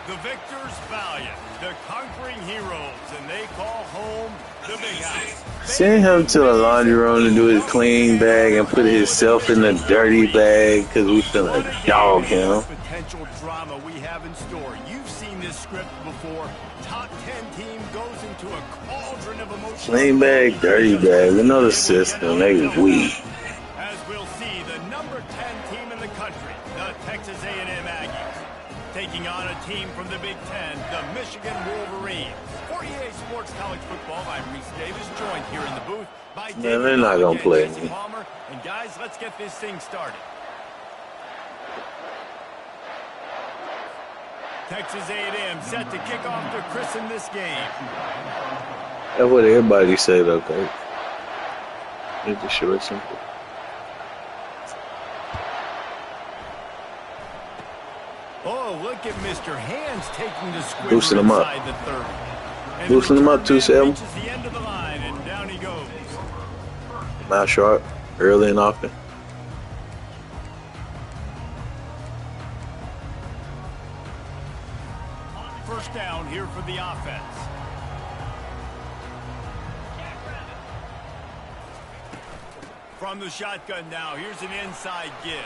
The victors valiant, the conquering heroes, and they call home the Big House. Send him to the laundry room to do his clean bag and put himself in the dirty bag because we finna dog him. Potential drama we have in store. You've seen this script before. Top 10 team goes into a cauldron of emotion. Clean bag, dirty bag. We know the system. They weak. As we'll see, the number 10 team in the country, the Texas A&M Aggies, taking on a team from the Big Ten, the Michigan Wolverines. 48 Sports College Football. I'm Reese Davis, joined here in the booth by Man, they're not gonna play me. Palmer. And guys, let's get this thing started. Texas A&M set to kick off to christen this game. That's what everybody say, though, Coach. It's just short, simple. Oh, look at Mr. Hands taking the squib Boosting him up. inside the 30. And Boosting him up, 2-7. reaches the end of the line, and down he goes. Not sharp, early and often. First down here for the offense. From the shotgun now, here's an inside give.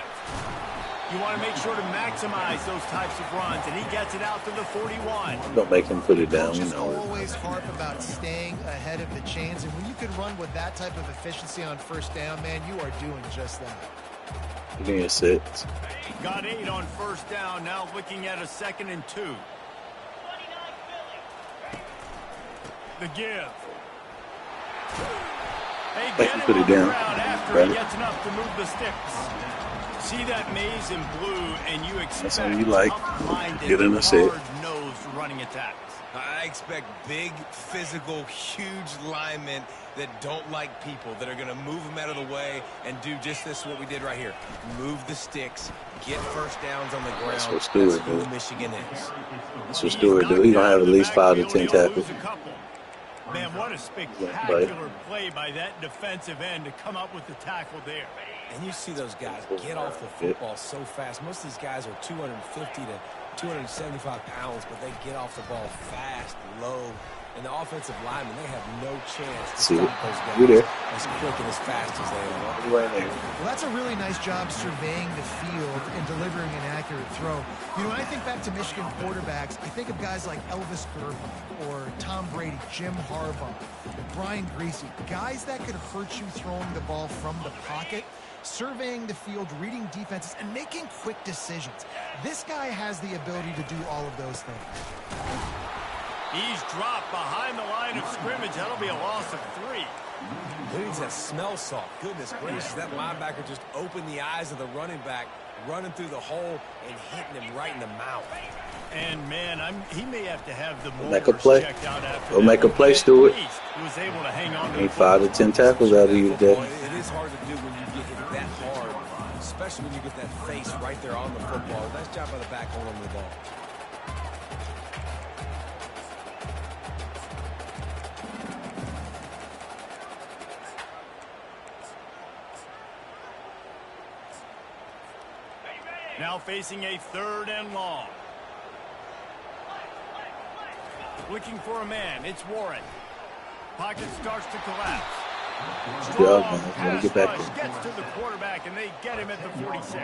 You want to make sure to maximize those types of runs, and he gets it out to the 41. Don't make him put it down, you Coaches know. always harp about staying ahead of the chains, and when you can run with that type of efficiency on first down, man, you are doing just that. Give me a 6. Got 8 on first down, now looking at a 2nd and 2. The give. Hey, Like you put it down. After he gets enough to move the sticks. See that maze in blue, and you expect That's what you like. tough-minded, Get in the set. hard-nosed running attacks. I expect big, physical, huge linemen that don't like people, that are going to move them out of the way and do just this, what we did right here. Move the sticks, get first downs on the ground. That's what Stewart who do. Michigan is. That's what Stewart do. He's going to have at least 5 to 10 tackles. Man, what a spectacular play by that defensive end to come up with the tackle there. And you see those guys get off the football so fast. Most of these guys are 250 to 275 pounds, but they get off the ball fast, low. And the offensive linemen, they have no chance to stop those guys as quick and as fast as they are. Well, that's a really nice job surveying the field and delivering an accurate throw. You know, when I think back to Michigan quarterbacks, I think of guys like Elvis Grbac or Tom Brady, Jim Harbaugh, Brian Griese, guys that could hurt you throwing the ball from the pocket, surveying the field, reading defenses, and making quick decisions. This guy has the ability to do all of those things. He's dropped behind the line of scrimmage. That'll be a loss of 3. Who needs that smell salt? Goodness gracious, that linebacker just opened the eyes of the running back, running through the hole and hitting him right in the mouth. And, man, he may have to have the Make a play. checked out after Go make a play, Stewart. He was able to hang on to Need 5 to 10 tackles out of you today. It is hard to do when you get hit that hard, especially when you get that face right there on the football. Nice job by the back holding the ball. Now facing a 3rd and long. Looking for a man. It's Warren. Pocket starts to collapse. Good job, man. Let me get back Rush there. gets to the quarterback, and they get him at the 46.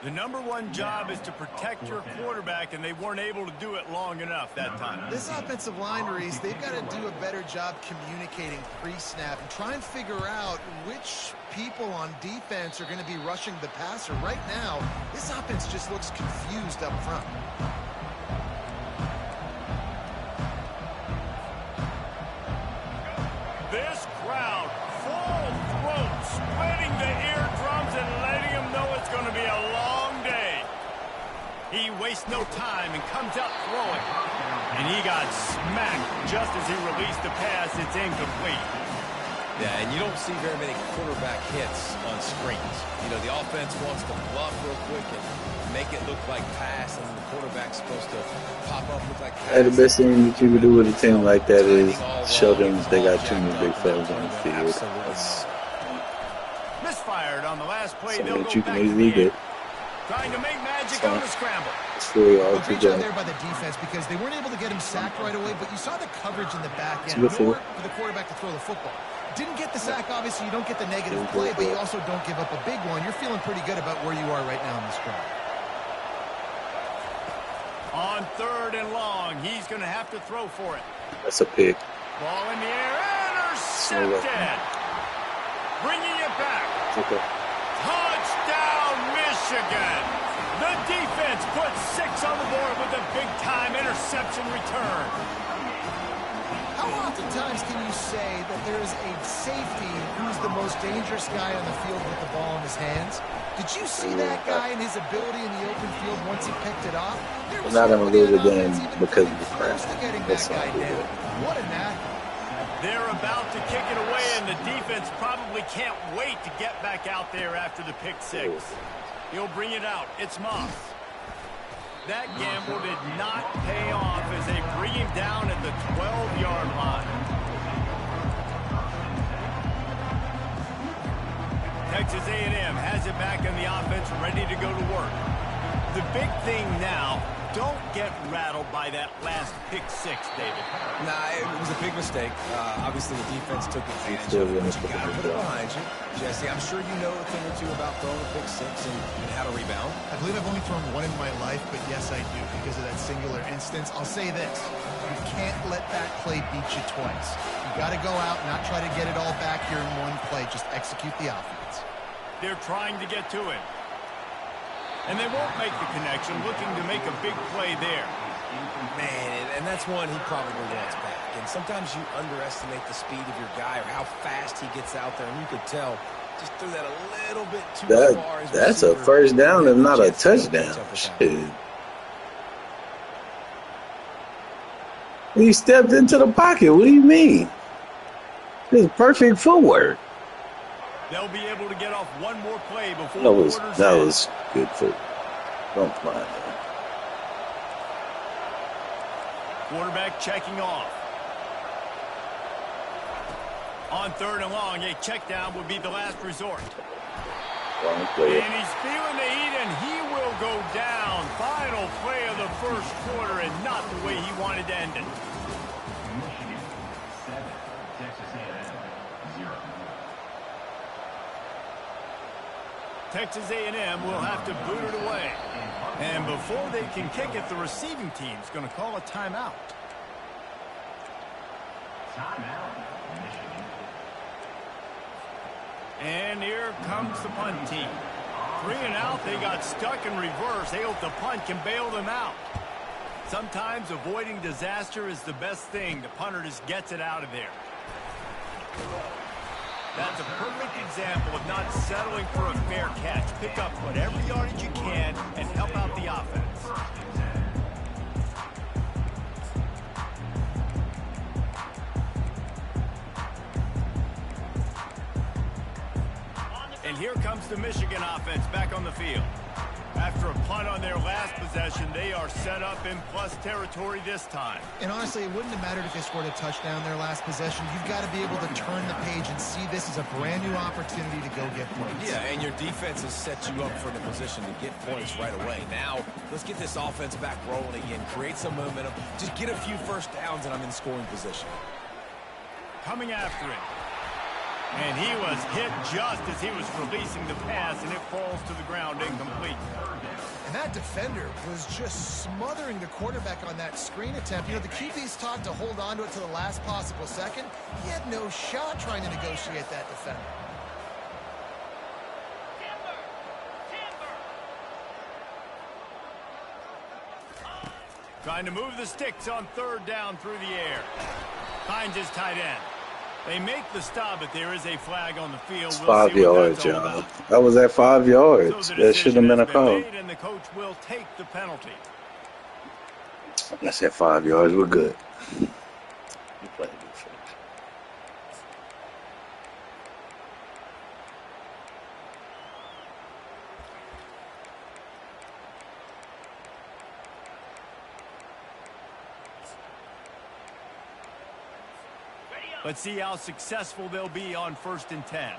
The number 1 job is to protect your quarterback, and they weren't able to do it long enough that time. This offensive line, Reese, they've got to do a better job communicating pre-snap and try and figure out which people on defense are going to be rushing the passer. Right now, this offense just looks confused up front. This crowd, full throat, splitting the eardrums and letting them know it's going to be a long day. He wastes no time and comes out throwing. And he got smacked just as he released the pass. It's incomplete. Yeah, and you don't see very many quarterback hits on screens. You know, the offense wants to bluff real quick and make it look like pass, and the quarterback's supposed to pop up, look like pass. Hey, the best thing that you can do with a team like that is show them that they got too many big fellas on the field. That's Misfired on the last play. something They'll that go you back can to easily the do. air. Trying to make magic on the scramble. It's really all Great job there by the defense because they weren't able to get him sacked right away, but you saw the coverage in the back end. Nowhere for the quarterback to throw the football. Didn't get the sack, obviously. You don't get the negative play, but you also don't give up a big one. You're feeling pretty good about where you are right now in this drive. On 3rd and long, he's going to have to throw for it. That's a pick. Ball in the air, intercepted. Bringing it back. Okay. Touchdown, Michigan. The defense puts 6 on the board with a big-time interception return. How oftentimes can you say that there is a safety who's the most dangerous guy on the field with the ball in his hands? Did you see that guy and his ability in the open field once he picked it off? There was not going to lose the game because of the close to getting that guy down. What an athlete. They're about to kick it away, and the defense probably can't wait to get back out there after the pick 6. He'll bring it out. It's Moss. That gamble did not pay off as they bring him down at the 12-yard line. Texas A&M has it back in the offense, ready to go to work. The big thing now, don't get rattled by that last pick 6, David. Nah, it was a big mistake. Obviously, the defense took advantage of it, but you got to put it behind you. Jesse, I'm sure you know a thing or two about throwing a pick 6 and how to rebound. I believe I've only thrown one in my life, but yes, I do because of that singular instance. I'll say this. You can't let that play beat you twice. You got to go out, not try to get it all back here in one play. Just execute the offense. They're trying to get to it. And they won't make the connection, looking to make a big play there. Man, and that's one he probably wants back. And sometimes you underestimate the speed of your guy or how fast he gets out there. And you could tell, just threw that a little bit too far. That's a first down and not a touchdown. Shit. He stepped into the pocket. What do you mean? It's perfect footwork. They'll be able to get off one more play before that was good foot. Don't mind that. Quarterback checking off. On 3rd and long, a check down would be the last resort. Wrong player. And he's feeling the heat, and he will go down. Final play of the first quarter, and not the way he wanted to end it. Michigan 7, Texas A&M 0. Texas A&M will have to boot it away. And before they can kick it, the receiving team's going to call a timeout. Timeout, Michigan. And here comes the punt team. 3 and out, they got stuck in reverse. They hope the punt can bail them out. Sometimes avoiding disaster is the best thing. The punter just gets it out of there. That's a perfect example of not settling for a fair catch. Pick up whatever yardage you can and help out the offense. And here comes the Michigan offense back on the field. After a punt on their last possession, they are set up in plus territory this time. And honestly, it wouldn't have mattered if they scored a touchdown their last possession. You've got to be able to turn the page and see this as a brand new opportunity to go get points. Yeah, and your defense has set you up for the position to get points right away. Now, let's get this offense back rolling again, create some momentum, just get a few first downs, and I'm in scoring position. Coming after it. And he was hit just as he was releasing the pass, and it falls to the ground incomplete. And that defender was just smothering the quarterback on that screen attempt. You know, the QB's taught to hold on to it to the last possible second. He had no shot trying to negotiate that defender. Trying to move the sticks on 3rd down through the air. Finds his tight end. They make the stop, but there is a flag on the field. It's 5 yards, y'all. That was at 5 yards. That should have been a call. And the coach will take the penalty. That's at 5 yards. We're good. You play defense. Let's see how successful they'll be on 1st and 10.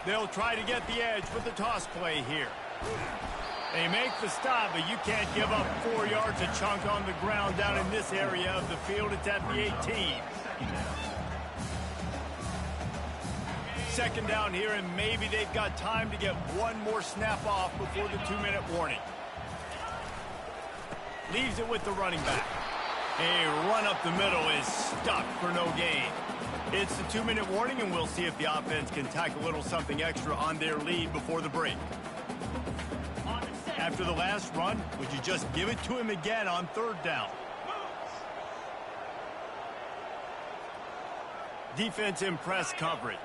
They'll try to get the edge with the toss play here. They make the stop, but you can't give up 4 yards a chunk on the ground down in this area of the field. It's at the 18. Second down here, and maybe they've got time to get one more snap off before the 2-minute warning. Leaves it with the running back. A run up the middle is stuck for no gain. It's the 2-minute warning, and we'll see if the offense can tack a little something extra on their lead before the break. After the last run, would you just give it to him again on 3rd down? Defense in press coverage.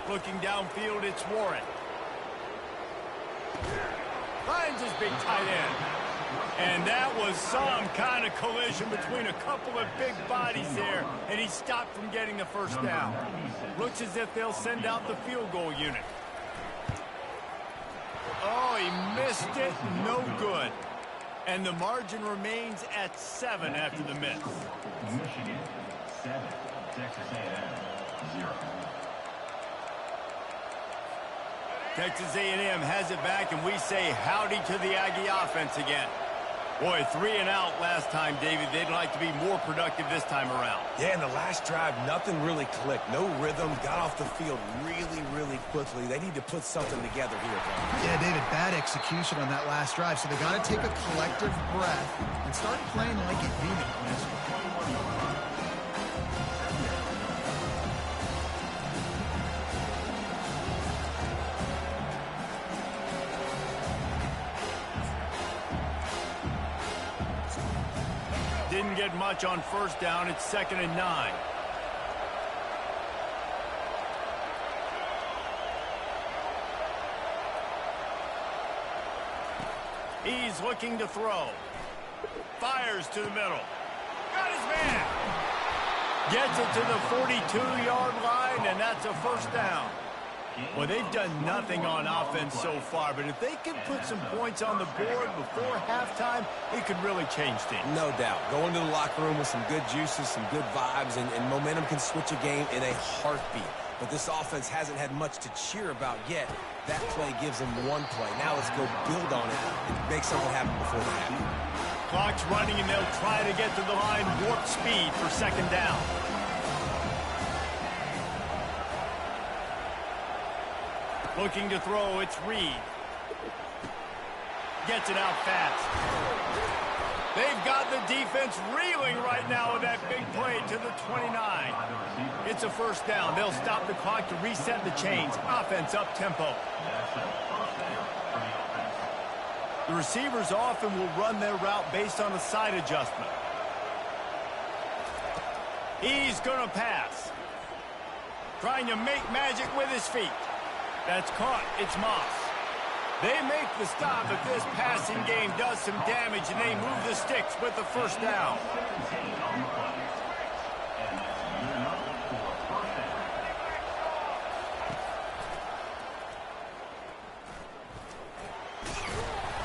Looking downfield, it's Warren. Finds his big tight end. And that was some kind of collision between a couple of big bodies there, and he stopped from getting the first down. Looks as if they'll send out the field goal unit. Oh, he missed it. No good. And the margin remains at 7 after the miss. Michigan 7, Texas A&M 0. Texas A&M has it back, and we say howdy to the Aggie offense again. Boy, 3 and out last time, David. They'd like to be more productive this time around. Yeah, in the last drive, nothing really clicked. No rhythm, got off the field really quickly. They need to put something together here, Brian. Yeah, David, bad execution on that last drive, so they got to take a collective breath and start playing like it mean it on this one. Didn't get much on 1st down. It's 2nd and 9. He's looking to throw. Fires to the middle. Got his man. Gets it to the 42-yard line, and that's a 1st down. Well, they've done nothing on offense so far, but if they can put some points on the board before halftime, it could really change things. No doubt. Go into the locker room with some good juices, some good vibes, and momentum can switch a game in a heartbeat. But this offense hasn't had much to cheer about yet. That play gives them one play. Now let's go build on it and make something happen before the half. Clock's running, and they'll try to get to the line warp speed for 2nd down. Looking to throw, it's Reed. Gets it out fast. They've got the defense reeling right now with that big play to the 29. It's a 1st down. They'll stop the clock to reset the chains. Offense up tempo. The receivers often will run their route based on a side adjustment. He's going to pass. Trying to make magic with his feet. That's caught. It's Moss. They make the stop, but this passing game does some damage, and they move the sticks with the 1st down.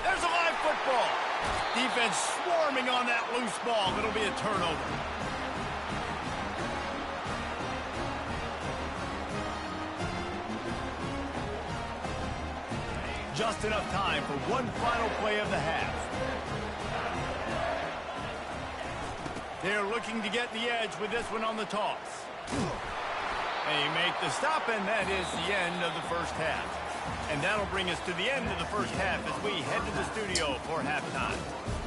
There's a live football. Defense swarming on that loose ball. It'll be a turnover. Just enough time for one final play of the half. They're looking to get the edge with this one on the toss. They make the stop, and that is the end of the 1st half. And that'll bring us to the end of the 1st half as we head to the studio for halftime.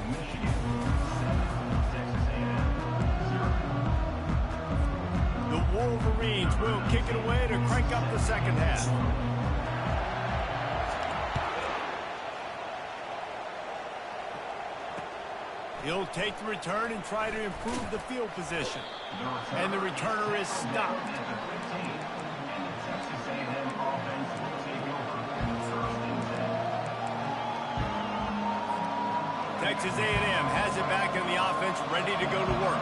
Michigan 7, Texas A&M 0. The Wolverines will kick it away to crank up the 2nd half. He'll take the return and try to improve the field position. And the returner is stopped. Texas A&M has it back in the offense, ready to go to work.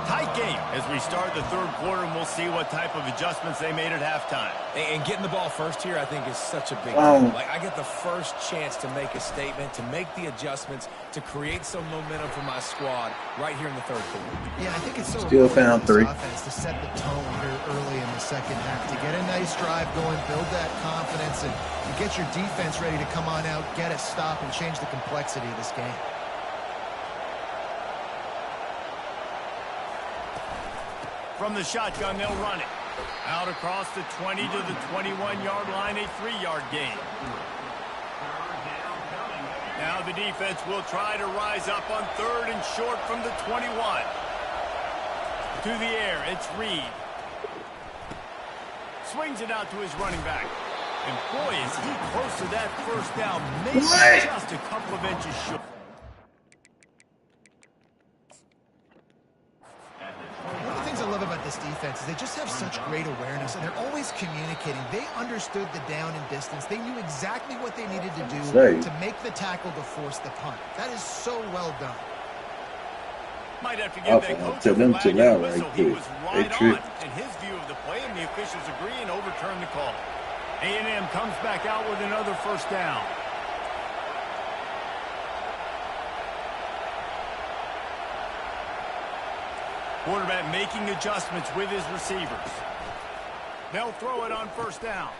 Tight game as we start the third quarter, and we'll see what type of adjustments they made at halftime. And getting the ball first here, I think, is such a big deal. Like, I get the first chance to make a statement, to make the adjustments, to create some momentum for my squad right here in the third quarter. Yeah, I think it's so Still important found for this three. offense to set the tone here early in the second half, to get a nice drive going, build that confidence, and get your defense ready to come on out, get a stop, and change the complexity of this game. From the shotgun, they'll run it. Out across the 20 to the 21-yard line, a 3-yard gain. Now the defense will try to rise up on third and short from the 21. To the air, it's Reed. Swings it out to his running back. And boy, is he close to that first down. Maybe just a couple of inches short. One of the things I love about this defense is they just have such great awareness, and they're always communicating. They understood the down and distance. They knew exactly what they needed to do to make the tackle to force the punt. That is so well done. Might have to give that coach a flag and a whistle. He was right on in his view of the play, and the officials agree and overturn the call. A&M comes back out with another first down. Quarterback making adjustments with his receivers. They'll throw it on first down.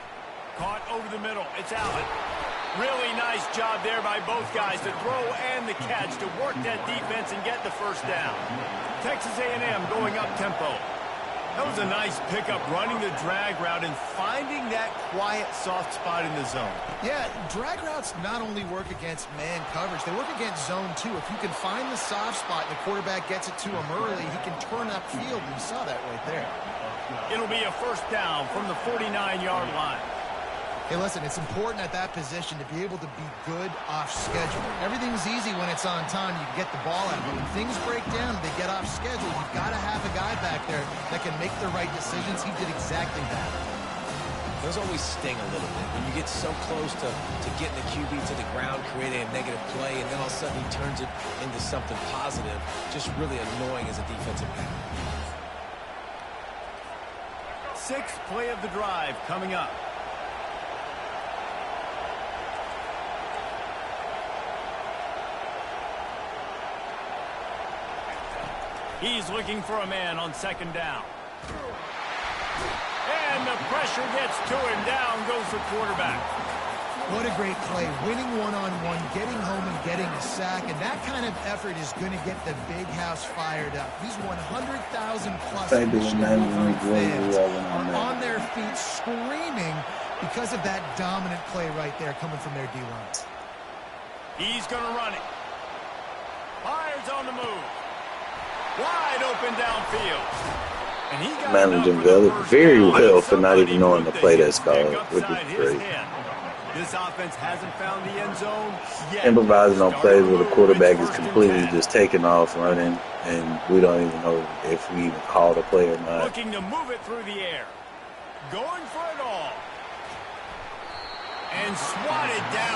Caught over the middle. It's Allen. Really nice job there by both guys to throw and the catch to work that defense and get the first down. Texas A&M going up tempo. That was a nice pickup, running the drag route and finding that quiet, soft spot in the zone. Yeah, drag routes not only work against man coverage, they work against zone too. If you can find the soft spot and the quarterback gets it to him early, he can turn upfield, and you saw that right there. It'll be a first down from the 49-yard line. Hey, listen, it's important at that position to be able to be good off schedule. Everything's easy when it's on time. You get the ball out. But when things break down, they get off schedule. You've got to have a guy back there that can make the right decisions. He did exactly that. Those always sting a little bit when you get so close to getting the QB to the ground, creating a negative play, and then all of a sudden he turns it into something positive. Just really annoying as a defensive back. Sixth play of the drive coming up. He's looking for a man on second down. And the pressure gets to him. Down goes the quarterback. What a great play. Winning one-on-one, getting home and getting a sack. And that kind of effort is going to get the big house fired up. These 100,000-plus fans are on their feet screaming because of that dominant play right there coming from their D-lines. He's going to run it. Fires on the move. Wide open downfield. And he got managing very well for not even knowing the play that's called, which is great. This offense hasn't found the end zone yet. Improvising on plays where the quarterback is completely just taking off running, and we don't even know if we even called a play or not. Looking to move it through the air. Going for it all. And swatted down.